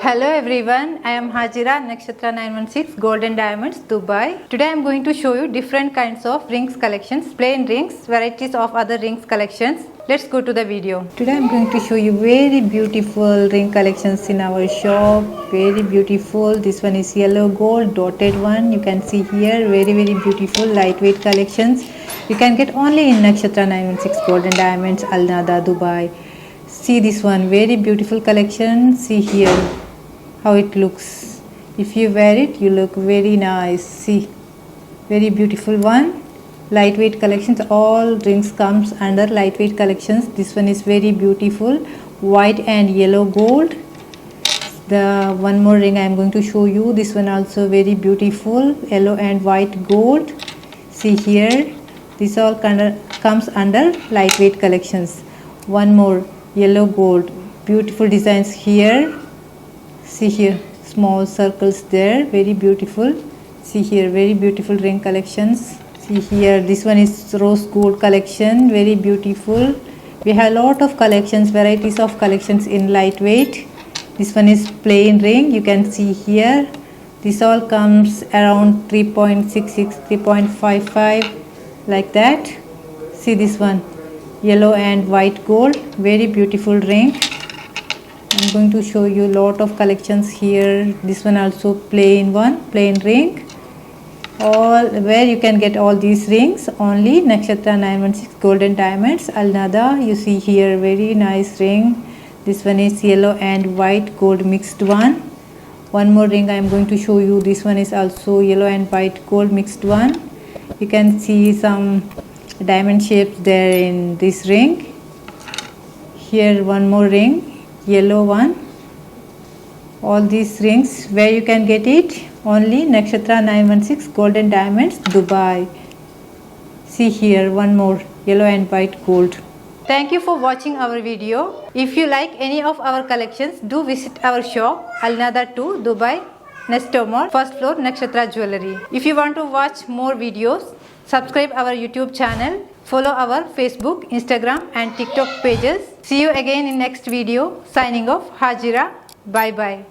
Hello everyone, I am Hajira, Nakshathra 916 Golden Diamonds, Dubai. Today I am going to show you different kinds of rings collections, plain rings, varieties of other rings collections. Let's go to the video. Today I am going to show you very beautiful ring collections in our shop. Very beautiful. This one is yellow gold dotted one. You can see here very beautiful lightweight collections. You can get only in Nakshathra 916 Golden Diamonds, Al Nada, Dubai. See this one, very beautiful collection. See here how it looks. If you wear it, you look very nice. See, very beautiful one. Lightweight collections. All rings comes under lightweight collections. This one is very beautiful, white and yellow gold. The one more ring I am going to show you. This one also very beautiful, yellow and white gold. See here, this all comes under lightweight collections. One more yellow gold, beautiful designs here. See here, small circles there, very beautiful. See here, very beautiful ring collections. See here, this one is rose gold collection, very beautiful. We have a lot of collections, varieties of collections in lightweight. This one is plain ring, you can see here. This all comes around 3.66, 3.55 like that. See this one, yellow and white gold, very beautiful ring. I'm going to show you a lot of collections here. This one also plain one, plain ring. All where you can get all these rings only Nakshathra 916 Golden Diamonds, Al Nada. You see here very nice ring. This one is yellow and white gold mixed one. One more ring I am going to show you. This one is also yellow and white gold mixed one. You can see some diamond shapes there in this ring. Here one more ring, yellow one. All these rings where you can get it only Nakshathra 916 Golden Diamonds, Dubai. See here one more yellow and white gold. Thank you for watching our video. If you like any of our collections, do visit our shop Al Nada 2, Dubai, Nesto Mall, first floor, Nakshathra Jewelry. If you want to watch more videos, subscribe our YouTube channel, follow our Facebook, Instagram and TikTok pages. See you again in next video. Signing off, Hajira. Bye bye.